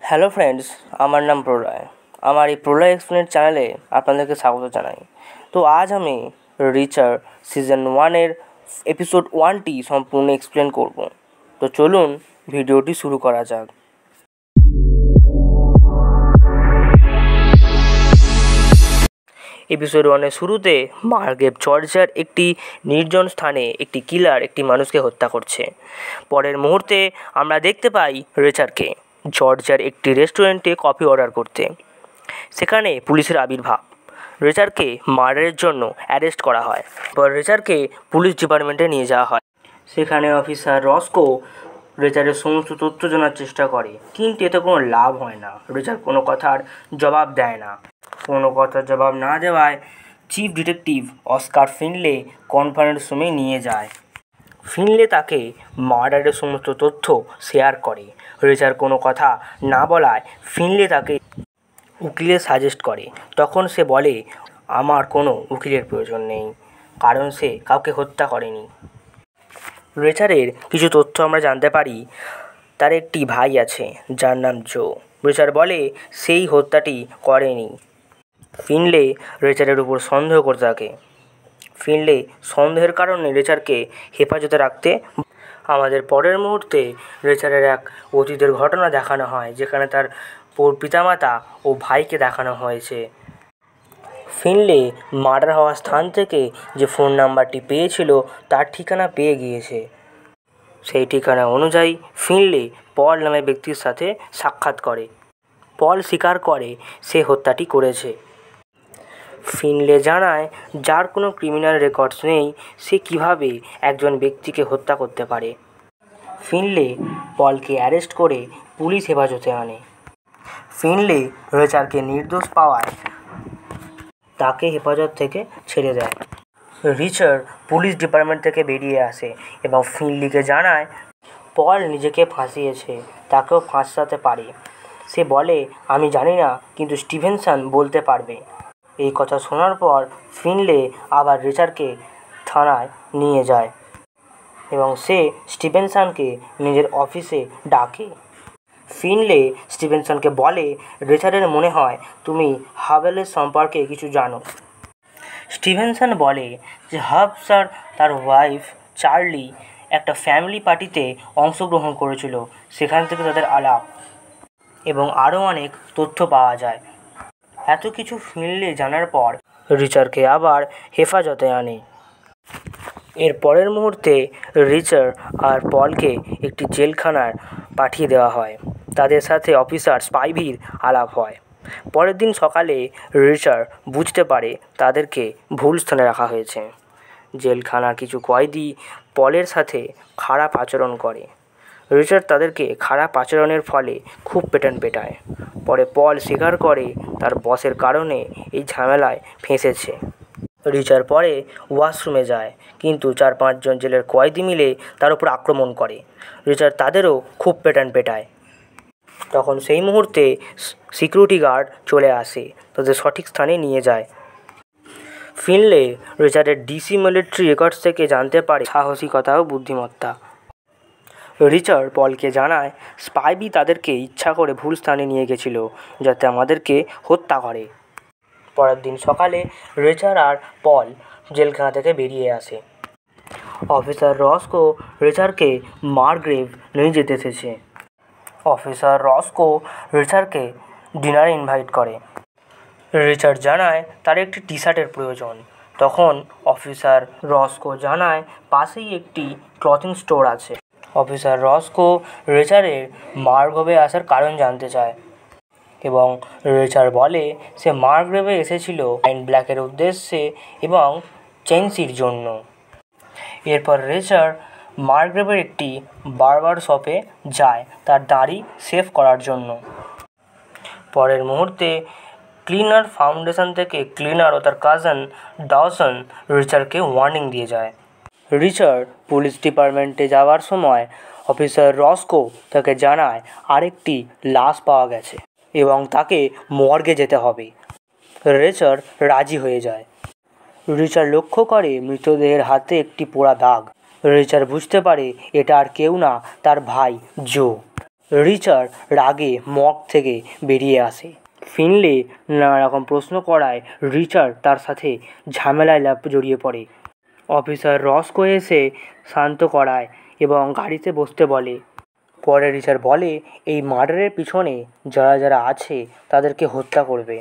Hello friends, আমার নাম প্রলয়। আমার এই প্রলয় এক্সপ্লেন চ্যানেলে আপনাদেরকে স্বাগত জানাই। তো আজ আমি রিচার সিজন 1-এর এপিসোড 1টি সম্পূর্ণ এক্সপ্লেন করব। তো চলুন ভিডিওটি শুরু করা যাক। এপিসোড 1-এর শুরুতে মার্গ্রেভ জর্জিয়ার একটি নির্জন স্থানে একটি কিলার একটি মানুষকে হত্যা করছে। পরের মুহূর্তে আমরা দেখতে পাই রিচারকে জর্জিয়ার একটি রেস্টুরেন্টে কফি অর্ডার করতে। সেখানে পুলিশের আবির্ভাব। রিচারকে মার্ডারের জন্য অ্যারেস্ট করা হয়। পর রিচারকে পুলিশ ডিপার্টমেন্টে নিয়ে যাওয়া হয়। সেখানে অফিসার রস্কো রিচারের সমস্ত তথ্য জানার চেষ্টা করে, কিন্তু এতে কোনো লাভ হয় না। রিচার কোনো কথার জবাব দেয় না। কোনো কথার জবাব না দেওয়ায় chief detective Oscar Finlay conference রুমে নিয়ে যায়। ফিনলে তাকে মার্ডারের সমস্ত তথ্য শেয়ার করে। রিচার কোনো কথা না বলায় ফিনলে তাকে উকিলের সাজেস্ট করে। তখন সে বলে, আমার কোনো উকিলের প্রয়োজন নেই, কারণ সে কাউকে হত্যা করেনি। রিচারের কিছু তথ্য আমরা জানতে পারি। তার একটি ভাই আছে যার নাম জো। রিচার বলে সেই হত্যাটি করেনি। ফিনলে রিচারের উপর সন্দেহ করতে থাকে। ফিনলে সন্দেহের কারণে রিচারকে হেফাজতে রাখতে। আমাদের পরের মুহূর্তে রিচারের এক অতীতের ঘটনা দেখানো হয়, যেখানে তার পিতামাতা ও ভাইকে দেখানো হয়েছে। ফিনলে মার্ডার হওয়ার স্থান থেকে যে ফোন নাম্বারটি পেয়েছিল তার ঠিকানা পেয়ে গিয়েছে। সেই ঠিকানা অনুযায়ী ফিনলে পল নামে ব্যক্তির সাথে সাক্ষাৎ করে। পল স্বীকার করে সে হত্যাটি করেছে। ফিনলে জানায় যার কোনো ক্রিমিনাল রেকর্ডস নেই সে কিভাবে একজন ব্যক্তিকে হত্যা করতে পারে। ফিনলে পলকে অ্যারেস্ট করে পুলিশ হেফাজতে আনে। ফিনলে রিচারকে নির্দোষ পাওয়ায় তাকে হেফাজত থেকে ছেড়ে দেয়। রিচার পুলিশ ডিপার্টমেন্ট থেকে বেরিয়ে আসে এবং ফিনলিকে জানায় পল নিজেকে ফাঁসিয়েছে, তাকেও ফাঁসাতে পারে। সে বলে, আমি জানি না, কিন্তু স্টিভেনসন বলতে পারবে। এই কথা শোনার পর ফিনলে আবার রিচারকে থানায় নিয়ে যায় এবং সে স্টিভেনসনকে নিজের অফিসে ডাকে। ফিনলে স্টিভেনসনকে বলে, রিচারের মনে হয় তুমি হাভেলের সম্পর্কে কিছু জানো। স্টিভেনসন বলে যে হাবস আর তার ওয়াইফ চার্লি একটা ফ্যামিলি পার্টিতে অংশগ্রহণ করেছিল, সেখান থেকে তাদের আলাপ এবং আরও অনেক তথ্য পাওয়া যায়। এত কিছু ফিনলে জানার পর রিচারকে আবার হেফাজতে আনে। এর পরের মুহূর্তে রিচার আর পলকে একটি জেলখানায় পাঠিয়ে দেওয়া হয়। তাদের সাথে অফিসার স্পাইভির আলাপ হয়। পরের দিন সকালে রিচার বুঝতে পারে তাদেরকে ভুল স্থানে রাখা হয়েছে। জেলখানার কিছু কয়েদি পলের সাথে খারাপ আচরণ করে। রিচার তাদেরকে খারাপ আচরণের ফলে খুব পেটায়। পরে পল স্বীকার করে তার বসের কারণে এই ঝামেলায় ফেঁসেছে। রিচার পরে ওয়াশরুমে যায়, কিন্তু 4-5 জন জেলের কয়েদি মিলে তার উপর আক্রমণ করে। রিচার তাদেরও খুব পেটায়। তখন সেই মুহূর্তে সিকিউরিটি গার্ড চলে আসে, তাদের সঠিক স্থানে নিয়ে যায়। ফিনলে রিচারের ডিসি মিলিটারি রেকর্ডস থেকে জানতে পারে সাহসিকতা ও বুদ্ধিমত্তা। রিচার পলকে জানায় স্পাইভি তাদেরকে ইচ্ছা করে ভুল স্থানে নিয়ে গেছিল যাতে আমাদেরকে হত্যা করে। পরের দিন সকালে রিচার আর পল জেলখানা থেকে বেরিয়ে আসে। অফিসার রস্কো রিচারকে মার্গ্রেভ নিয়ে যেতে এসেছে। অফিসার রস্কো রিচারকে ডিনারে ইনভাইট করে। রিচার জানায় তার একটি টি শার্টের প্রয়োজন। তখন অফিসার রস্কো জানায় পাশেই একটি ক্লথিং স্টোর আছে। অফিসার রস্কো রিচারের মার্গ্রেভে আসার কারণ জানতে চায় এবং রিচার বলে সে মার্গ্রেভে এসেছিল আইন ব্ল্যাকের উদ্দেশ্যে এবং চেনসির জন্য। এরপর রিচার মার্গ্রেভের একটি বার্বার শপে যায় তার দাড়ি শেভ করার জন্য। পরের মুহূর্তে ক্লিনার ফাউন্ডেশন থেকে ক্লিনার ও তার কাজিন ডসন রিচারকে ওয়ার্নিং দিয়ে যায়। রিচার পুলিশ ডিপার্টমেন্টে যাওয়ার সময় অফিসার রস্কো তাকে জানায় আরেকটি লাশ পাওয়া গেছে এবং তাকে মর্গে যেতে হবে। রিচার রাজি হয়ে যায়। রিচার লক্ষ্য করে মৃতদেহের হাতে একটি পোড়া দাগ। রিচার বুঝতে পারে এটা আর কেউ না, তার ভাই জো। রিচার্ড রাগে মগ থেকে বেরিয়ে আসে। ফিনলে নানা রকম প্রশ্ন করায় রিচার্ড তার সাথে ঝামেলায় জড়িয়ে পড়ে। অফিসার রস্কো এসে শান্ত করায় এবং গাড়িতে বসতে বলে। পরে রিচার্ড বলে এই মার্ডারের পিছনে যারা যারা আছে তাদেরকে হত্যা করবে।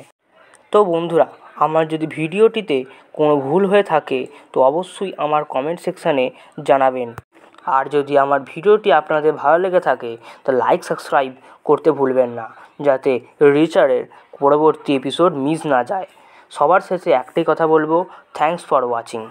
তো বন্ধুরা, আমার যদি ভিডিওটিতে কোনো ভুল হয়ে থাকে তো অবশ্যই আমার কমেন্ট সেকশানে জানাবেন। আর যদি আমার ভিডিওটি আপনাদের ভালো লেগে থাকে তো লাইক সাবস্ক্রাইব করতে ভুলবেন না, যাতে রিচার্ডের পরবর্তী এপিসোড মিস না যায়। সবার শেষে একটাই কথা বলবো, থ্যাঙ্কস ফর ওয়াচিং।